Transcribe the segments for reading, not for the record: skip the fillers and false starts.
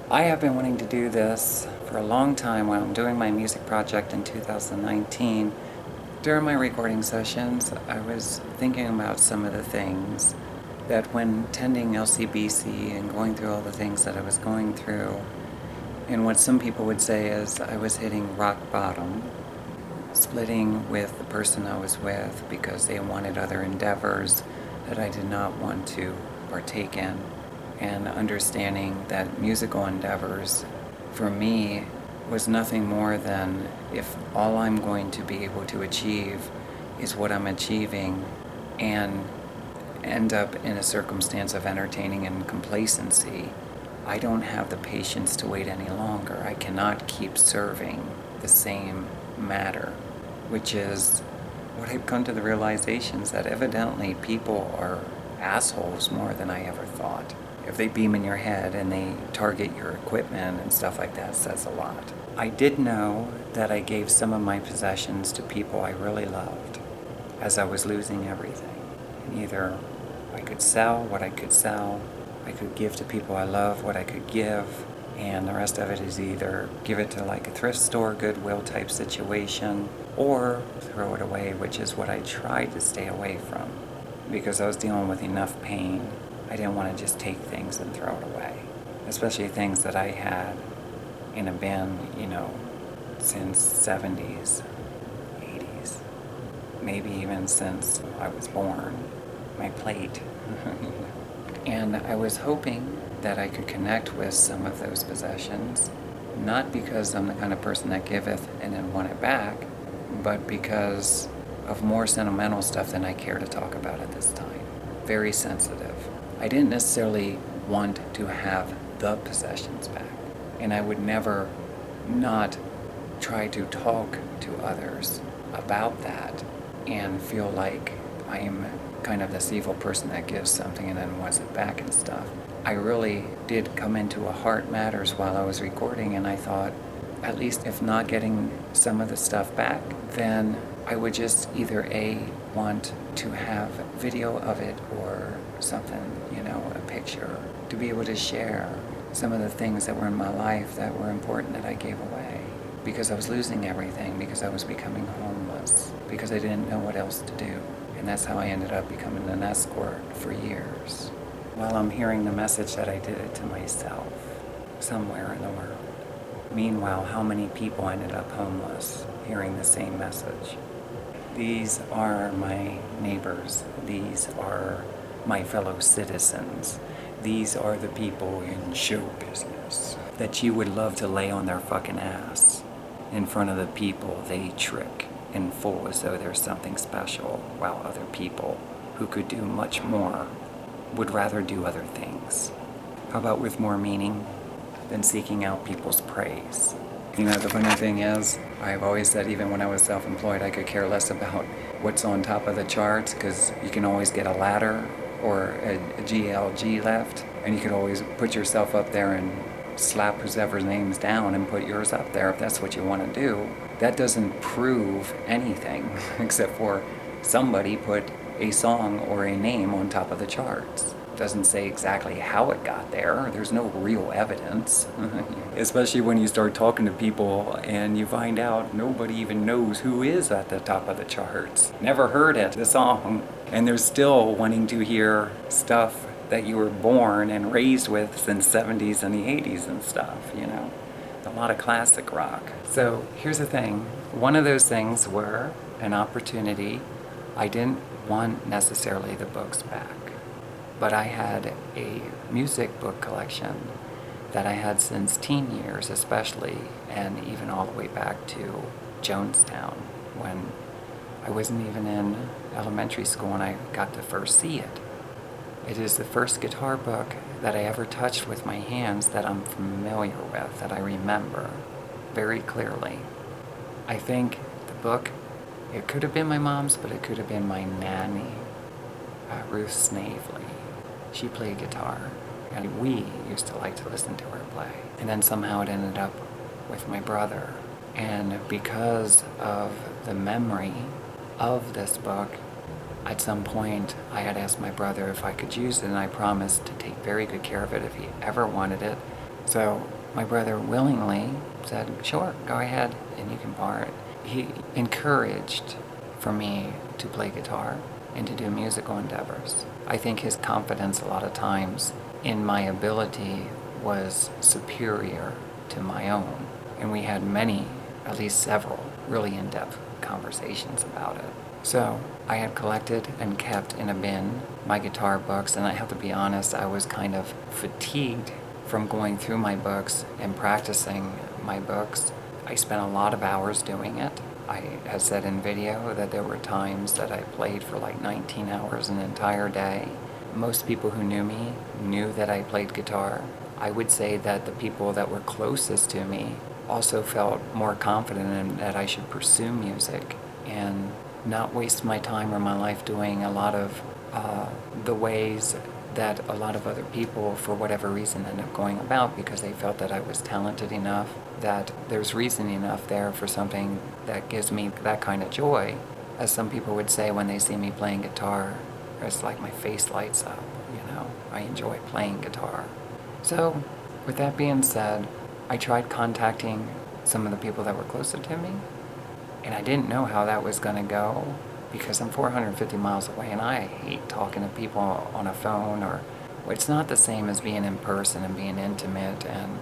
I have been wanting to do this for a long time. When I'm doing my music project in 2019, during my recording sessions, I was thinking about some of the things that when attending LCBC and going through all the things that I was going through, and what some people would say is I was hitting rock bottom, splitting with the person I was with because they wanted other endeavors that I did not want to partake in, and understanding that musical endeavors for me was nothing more than if all I'm going to be able to achieve is what I'm achieving and end up in a circumstance of entertaining and complacency, I don't have the patience to wait any longer. I cannot keep serving the same matter, which is what I've come to the realizations that evidently people are assholes more than I ever thought. If they beam in your head and they target your equipment and stuff like that, says a lot. I did know that I gave some of my possessions to people I really loved as I was losing everything. And either I could sell what I could sell, I could give to people I love what I could give, and the rest of it is either give it to like a thrift store, Goodwill type situation, or throw it away, which is what I tried to stay away from because I was dealing with enough pain. I didn't want to just take things and throw it away, especially things that I had in a bin, since 70s, 80s, maybe even since I was born, my plate. And I was hoping that I could connect with some of those possessions, not because I'm the kind of person that giveth and then want it back, but because of more sentimental stuff than I care to talk about at this time. Very sensitive. I didn't necessarily want to have the possessions back, and I would never not try to talk to others about that and feel like I am kind of this evil person that gives something and then wants it back and stuff. I really did come into a heart matters while I was recording, and I thought, at least if not getting some of the stuff back, then I would just either want to have video of it or something, a picture, to be able to share some of the things that were in my life that were important that I gave away because I was losing everything, because I was becoming homeless, because I didn't know what else to do. And that's how I ended up becoming an escort for years. While I'm hearing the message that I did it to myself somewhere in the world. Meanwhile, how many people ended up homeless hearing the same message? These are my neighbors. These are my fellow citizens. These are the people in show business that you would love to lay on their fucking ass in front of the people they trick and fool as though there's something special, while other people who could do much more would rather do other things. How about with more meaning than seeking out people's praise? The funny thing is, I've always said even when I was self-employed, I could care less about what's on top of the charts because you can always get a ladder or a GLG left, and you could always put yourself up there and slap whoever's name's down and put yours up there if that's what you want to do. That doesn't prove anything except for somebody put a song or a name on top of the charts. Doesn't say exactly how it got there. There's no real evidence. Especially when you start talking to people and you find out nobody even knows who is at the top of the charts. Never heard it, the song. And they're still wanting to hear stuff that you were born and raised with since 70s and the 80s and stuff, A lot of classic rock. So here's the thing. One of those things were an opportunity. I didn't want necessarily the books back. But I had a music book collection that I had since teen years especially, and even all the way back to Jonestown when I wasn't even in elementary school and I got to first see it. It is the first guitar book that I ever touched with my hands that I'm familiar with, that I remember very clearly. I think the book, it could have been my mom's, but it could have been my nanny, Ruth Snavely. She played guitar, and we used to like to listen to her play. And then somehow it ended up with my brother. And because of the memory of this book, at some point I had asked my brother if I could use it, and I promised to take very good care of it if he ever wanted it. So my brother willingly said, sure, go ahead and you can borrow it. He encouraged for me to play guitar and to do musical endeavors. I think his confidence a lot of times in my ability was superior to my own. And we had many, at least several, really in-depth conversations about it. So I had collected and kept in a bin my guitar books, and I have to be honest, I was kind of fatigued from going through my books and practicing my books. I spent a lot of hours doing it. I have said in video that there were times that I played for like 19 hours an entire day. Most people who knew me knew that I played guitar. I would say that the people that were closest to me also felt more confident in that I should pursue music and not waste my time or my life doing a lot of the ways that a lot of other people, for whatever reason, end up going about, because they felt that I was talented enough, that there's reason enough there for something that gives me that kind of joy. As some people would say when they see me playing guitar, it's like my face lights up, I enjoy playing guitar. So, with that being said, I tried contacting some of the people that were closer to me, and I didn't know how that was going to go, because I'm 450 miles away, and I hate talking to people on a phone, or it's not the same as being in person and being intimate and,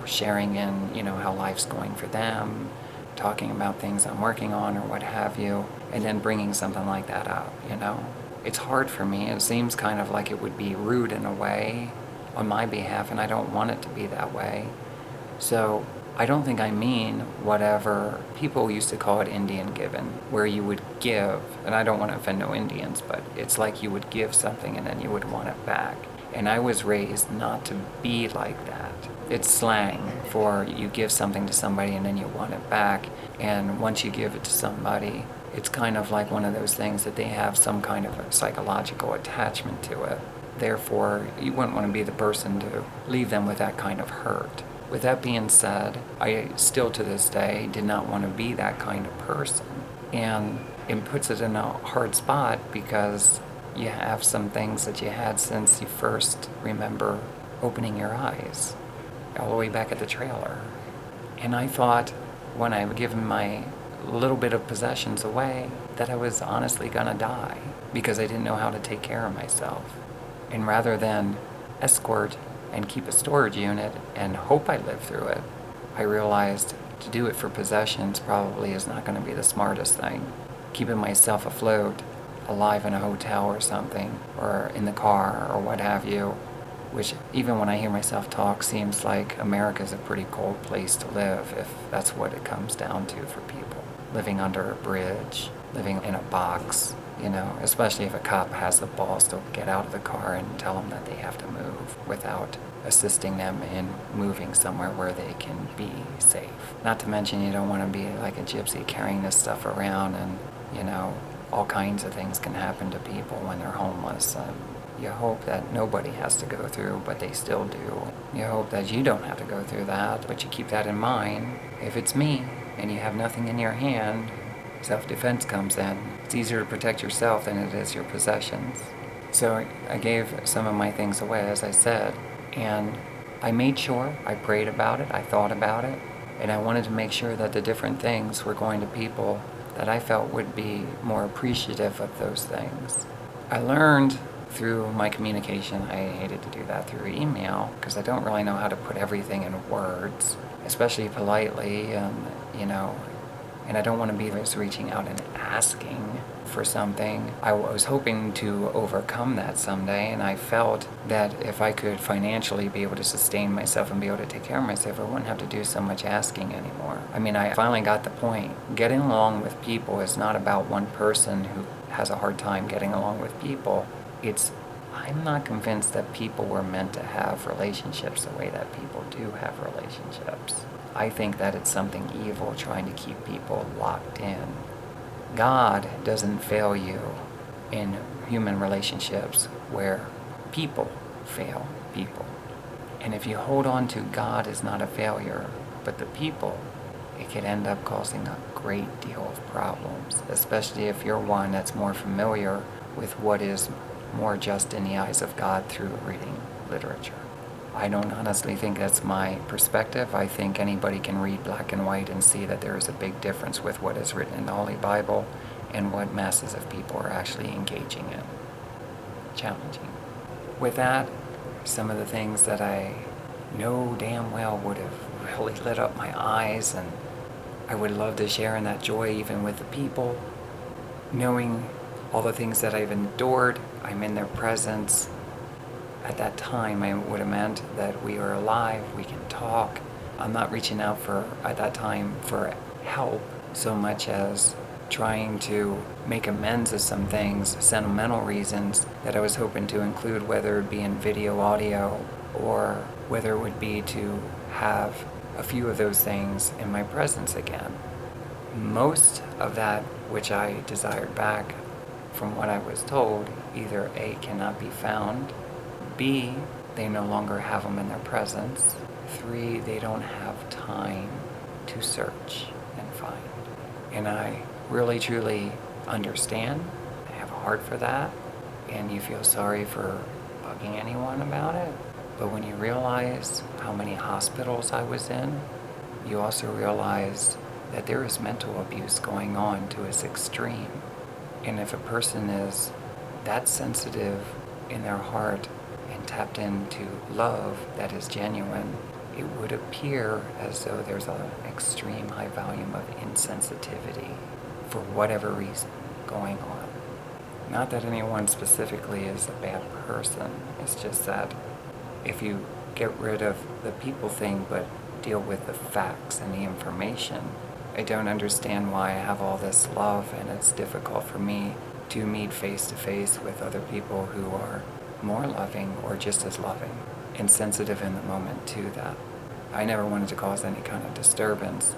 sharing in, how life's going for them, talking about things I'm working on or what have you, and then bringing something like that up, It's hard for me. It seems kind of like it would be rude in a way on my behalf, and I don't want it to be that way. So I don't think I mean whatever people used to call it Indian giving, where you would give, and I don't want to offend no Indians, but it's like you would give something and then you would want it back. And I was raised not to be like that. It's slang for you give something to somebody and then you want it back, and once you give it to somebody, it's kind of like one of those things that they have some kind of a psychological attachment to it. Therefore, you wouldn't want to be the person to leave them with that kind of hurt. With that being said, I still to this day did not want to be that kind of person. And it puts it in a hard spot because you have some things that you had since you first remember opening your eyes, all the way back at the trailer. And I thought when I had given my little bit of possessions away that I was honestly gonna die because I didn't know how to take care of myself. And rather than escort and keep a storage unit and hope I live through it, I realized to do it for possessions probably is not going to be the smartest thing. Keeping myself afloat, alive in a hotel or something, or in the car or what have you, which even when I hear myself talk seems like America's a pretty cold place to live if that's what it comes down to for people. Living under a bridge, living in a box, especially if a cop has the balls to get out of the car and tell them that they have to move without assisting them in moving somewhere where they can be safe. Not to mention you don't want to be like a gypsy carrying this stuff around, and, all kinds of things can happen to people when they're homeless. You hope that nobody has to go through, but they still do. You hope that you don't have to go through that, but you keep that in mind. If it's me and you have nothing in your hand, self-defense comes in. It's easier to protect yourself than it is your possessions. So I gave some of my things away, as I said, and I made sure I prayed about it, I thought about it, and I wanted to make sure that the different things were going to people that I felt would be more appreciative of those things. I learned through my communication, I hated to do that through email because I don't really know how to put everything in words, especially politely, and I don't want to be just reaching out and asking for something. I was hoping to overcome that someday, and I felt that if I could financially be able to sustain myself and be able to take care of myself, I wouldn't have to do so much asking anymore. I finally got the point. Getting along with people is not about one person who has a hard time getting along with people. I'm not convinced that people were meant to have relationships the way that people do have relationships. I think that it's something evil trying to keep people locked in. God doesn't fail you in human relationships where people fail people. And if you hold on to God as not a failure, but the people, it could end up causing a great deal of problems, especially if you're one that's more familiar with what is more just in the eyes of God through reading literature. I don't honestly think that's my perspective. I think anybody can read black and white and see that there is a big difference with what is written in the Holy Bible and what masses of people are actually engaging in. Challenging. With that, some of the things that I know damn well would have really lit up my eyes, and I would love to share in that joy even with the people. Knowing all the things that I've endured, I'm in their presence. At that time, it would have meant that we are alive, we can talk. I'm not reaching out at that time, for help so much as trying to make amends of some things, sentimental reasons that I was hoping to include, whether it be in video, audio, or whether it would be to have a few of those things in my presence again. Most of that which I desired back, from what I was told, either A, cannot be found, B, they no longer have them in their presence, 3, they don't have time to search and find. And I really truly understand. I have a heart for that, and you feel sorry for bugging anyone about it. But when you realize how many hospitals I was in, you also realize that there is mental abuse going on to its extreme. And if a person is that sensitive in their heart and tapped into love that is genuine, it would appear as though there's an extreme high volume of insensitivity for whatever reason going on. Not that anyone specifically is a bad person, it's just that if you get rid of the people thing but deal with the facts and the information, I don't understand why I have all this love, and it's difficult for me to meet face to face with other people who are more loving or just as loving and sensitive in the moment to that. I never wanted to cause any kind of disturbance.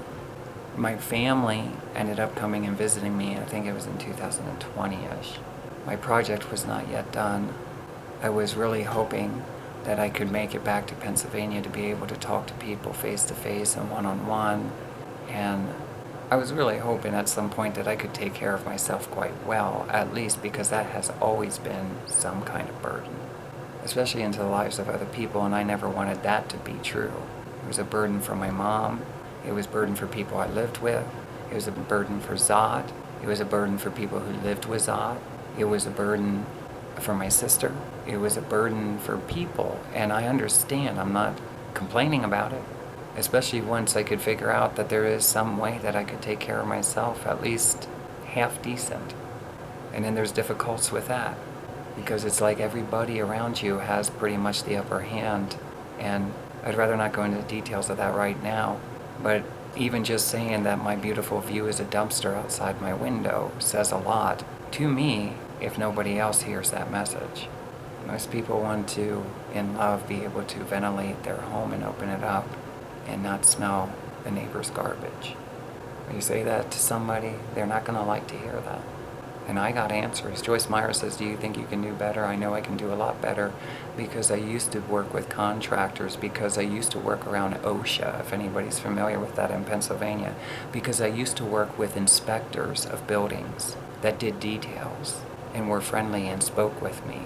My family ended up coming and visiting me, I think it was in 2020-ish. My project was not yet done. I was really hoping that I could make it back to Pennsylvania to be able to talk to people face to face and one-on-one. And I was really hoping at some point that I could take care of myself quite well, at least because that has always been some kind of burden, especially into the lives of other people, and I never wanted that to be true. It was a burden for my mom. It was a burden for people I lived with. It was a burden for Zod. It was a burden for people who lived with Zod. It was a burden for my sister. It was a burden for people, and I understand. I'm not complaining about it, especially once I could figure out that there is some way that I could take care of myself, at least half decent. And then there's difficulties with that, because it's like everybody around you has pretty much the upper hand, and I'd rather not go into the details of that right now, but even just saying that my beautiful view is a dumpster outside my window says a lot to me if nobody else hears that message. Most people want to, in love, be able to ventilate their home and open it up and not smell the neighbor's garbage. When you say that to somebody, they're not going to like to hear that. And I got answers. Joyce Meyer says, do you think you can do better? I know I can do a lot better because I used to work with contractors, because I used to work around OSHA, if anybody's familiar with that in Pennsylvania, because I used to work with inspectors of buildings that did details and were friendly and spoke with me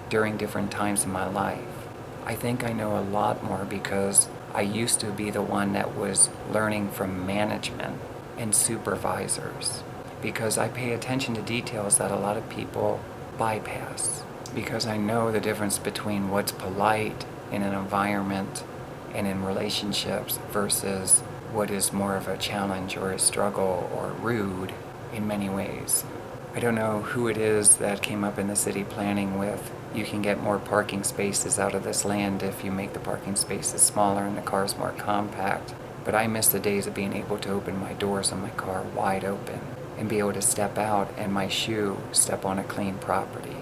during different times in my life. I think I know a lot more because I used to be the one that was learning from management and supervisors, because I pay attention to details that a lot of people bypass, because I know the difference between what's polite in an environment and in relationships versus what is more of a challenge or a struggle or rude in many ways. I don't know who it is that came up in the city planning with, you can get more parking spaces out of this land if you make the parking spaces smaller and the cars more compact. But I miss the days of being able to open my doors on my car wide open and be able to step out and my shoe step on a clean property.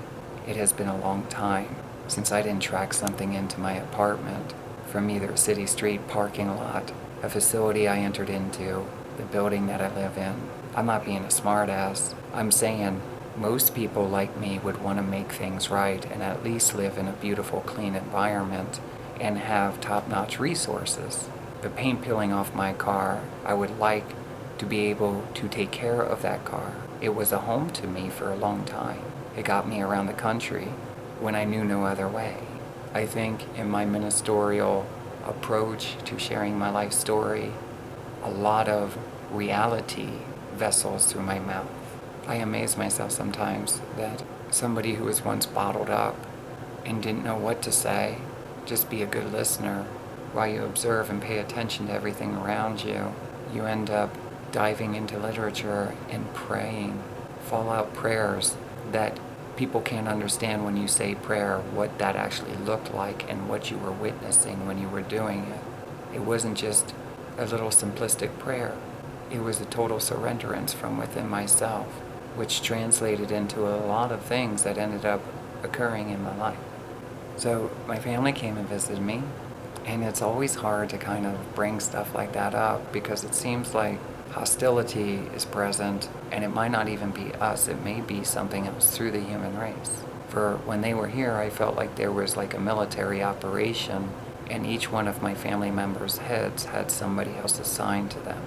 It has been a long time since I didn't track something into my apartment from either a city street parking lot, a facility I entered into, the building that I live in. I'm not being a smartass. I'm saying most people like me would want to make things right and at least live in a beautiful, clean environment and have top-notch resources. The paint peeling off my car, I would like to be able to take care of that car. It was a home to me for a long time. It got me around the country when I knew no other way. I think in my ministerial approach to sharing my life story, a lot of reality vessels through my mouth. I amaze myself sometimes that somebody who was once bottled up and didn't know what to say, just be a good listener while you observe and pay attention to everything around you, you end up diving into literature and praying fallout prayers that people can't understand when you say prayer, what that actually looked like and what you were witnessing when you were doing it. It wasn't just a little simplistic prayer. It was a total surrenderance from within myself, which translated into a lot of things that ended up occurring in my life. So my family came and visited me, and it's always hard to kind of bring stuff like that up because it seems like hostility is present, and it might not even be us, it may be something else through the human race. For when they were here, I felt like there was like a military operation, and each one of my family members' heads had somebody else assigned to them.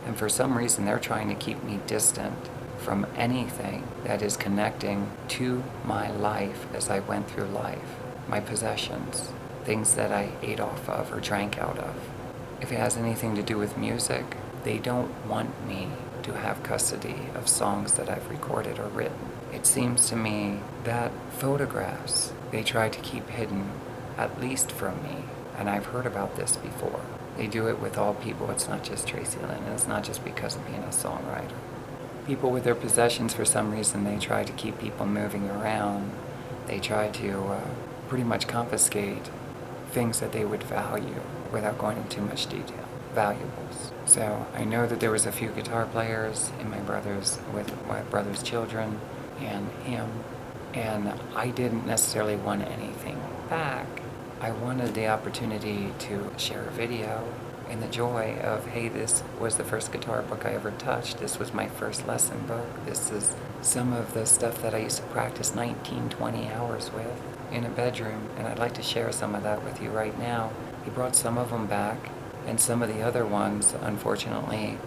And for some reason, they're trying to keep me distant from anything that is connecting to my life as I went through life, my possessions, things that I ate off of or drank out of. If it has anything to do with music, they don't want me to have custody of songs that I've recorded or written. It seems to me that photographs they try to keep hidden, at least from me, and I've heard about this before. They do it with all people. It's not just Tracilyn, and it's not just because of being a songwriter. People with their possessions, for some reason, they try to keep people moving around. They try to pretty much confiscate things that they would value without going into too much detail. Valuables. So I know that there was a few guitar players in with my brother's children and him, and I didn't necessarily want anything back. I wanted the opportunity to share a video and the joy of, hey, this was the first guitar book I ever touched. This was my first lesson book. This is some of the stuff that I used to practice 19, 20 hours with in a bedroom, and I'd like to share some of that with you right now. He brought some of them back, and some of the other ones, unfortunately,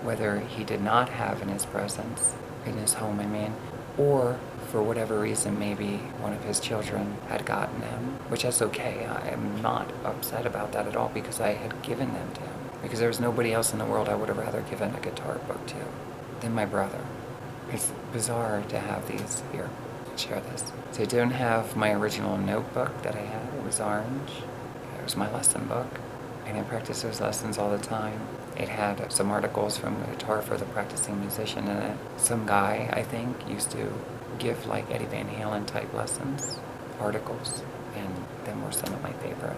whether he did not have in his presence, in his home, I mean, or for whatever reason, maybe one of his children had gotten them, which is okay. I am not upset about that at all because I had given them to him. Because there was nobody else in the world I would have rather given a guitar book to than my brother. It's bizarre to have these here. Share this. So I don't have my original notebook that I had. It was orange. It was my lesson book. And I practiced those lessons all the time. It had some articles from Guitar for the Practicing Musician in it. Some guy, I think, used to give like Eddie Van Halen type lessons, articles, and them were some of my favorite.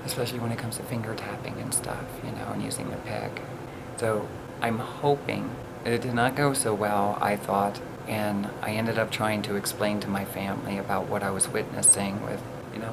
Especially when it comes to finger tapping and stuff, and using the pick. So I'm hoping it did not go so well, I thought, and I ended up trying to explain to my family about what I was witnessing with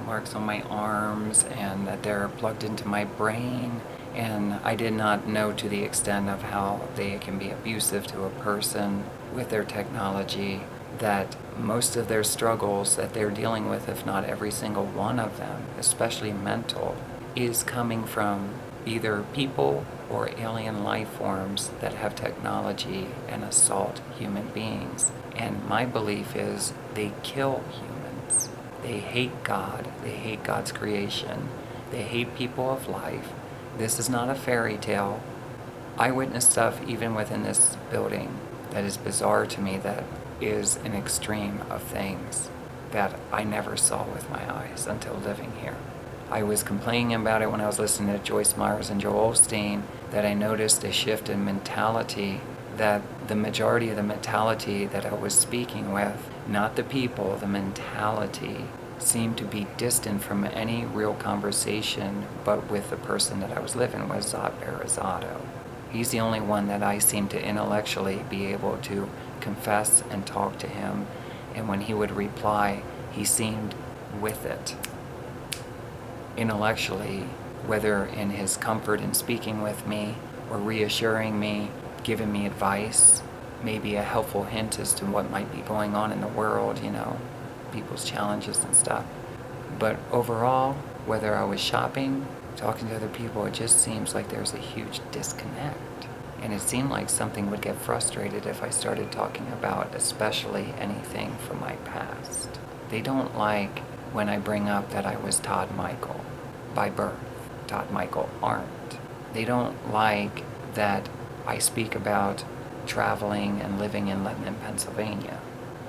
marks on my arms and that they're plugged into my brain, and I did not know to the extent of how they can be abusive to a person with their technology, that most of their struggles that they're dealing with, if not every single one of them, especially mental, is coming from either people or alien life forms that have technology and assault human beings. And my belief is they kill humans. They hate God. They hate God's creation. They hate people of life. This is not a fairy tale. I witnessed stuff even within this building that is bizarre to me, that is an extreme of things that I never saw with my eyes until living here. I was complaining about it when I was listening to Joyce Myers and Joel Osteen, that I noticed a shift in mentality, that the majority of the mentality that I was speaking with, not the people, the mentality, seemed to be distant from any real conversation, but with the person that I was living with, Zot Barazato. He's the only one that I seem to intellectually be able to confess and talk to him, and when he would reply, he seemed with it. Intellectually, whether in his comfort in speaking with me or reassuring me, giving me advice, maybe a helpful hint as to what might be going on in the world, people's challenges and stuff. But overall, whether I was shopping, talking to other people, it just seems like there's a huge disconnect. And it seemed like something would get frustrated if I started talking about especially anything from my past. They don't like when I bring up that I was Todd Michael by birth. Todd Michael Arndt. They don't like that I speak about traveling and living in Lebanon, Pennsylvania.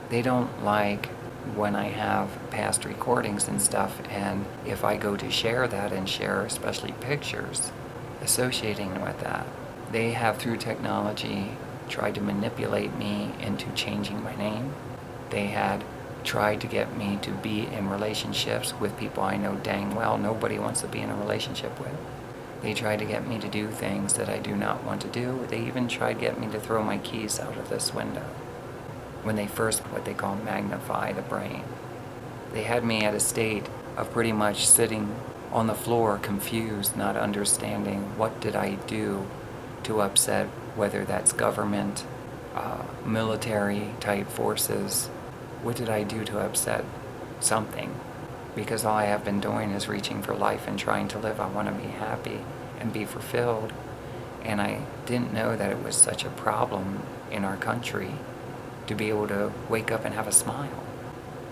They don't like when I have past recordings and stuff, and if I go to share that and share especially pictures associating with that, they have, through technology, tried to manipulate me into changing my name. They had tried to get me to be in relationships with people I know dang well nobody wants to be in a relationship with. They tried to get me to do things that I do not want to do. They even tried to get me to throw my keys out of this window when they first, what they call, magnify the brain. They had me at a state of pretty much sitting on the floor, confused, not understanding what did I do to upset, whether that's government, military type forces. What did I do to upset something? Because all I have been doing is reaching for life and trying to live. I want to be happy and be fulfilled. And I didn't know that it was such a problem in our country to be able to wake up and have a smile.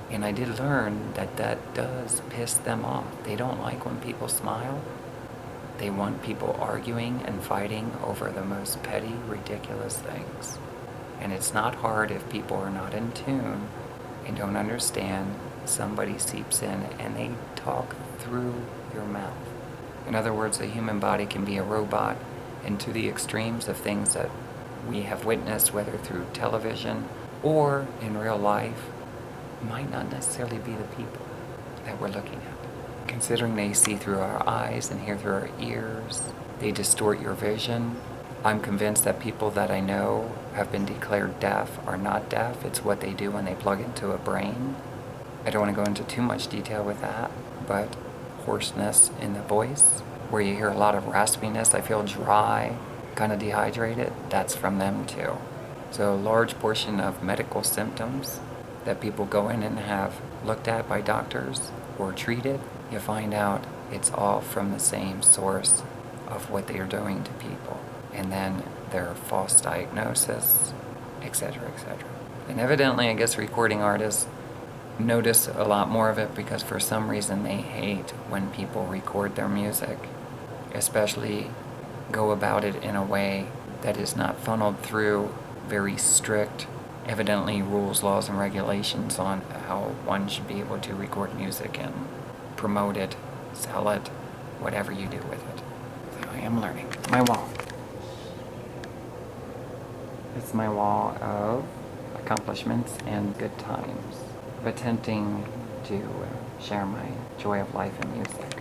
And I did learn that that does piss them off. They don't like when people smile. They want people arguing and fighting over the most petty, ridiculous things. And it's not hard if people are not in tune and don't understand. Somebody seeps in and they talk through your mouth. In other words, the human body can be a robot, and to the extremes of things that we have witnessed, whether through television or in real life, might not necessarily be the people that we're looking at. Considering they see through our eyes and hear through our ears, they distort your vision. I'm convinced that people that I know have been declared deaf are not deaf. It's what they do when they plug into a brain. I don't want to go into too much detail with that, but hoarseness in the voice, where you hear a lot of raspiness, I feel dry, kind of dehydrated, that's from them too. So a large portion of medical symptoms that people go in and have looked at by doctors or treated, you find out it's all from the same source of what they are doing to people. And then their false diagnosis, etc., etc. And evidently, I guess recording artists notice a lot more of it because for some reason they hate when people record their music, especially go about it in a way that is not funneled through very strict, evidently, rules, laws, and regulations on how one should be able to record music and promote it, sell it, whatever you do with it. So I am learning. My wall. It's my wall of accomplishments and good times of attempting to share my joy of life in music.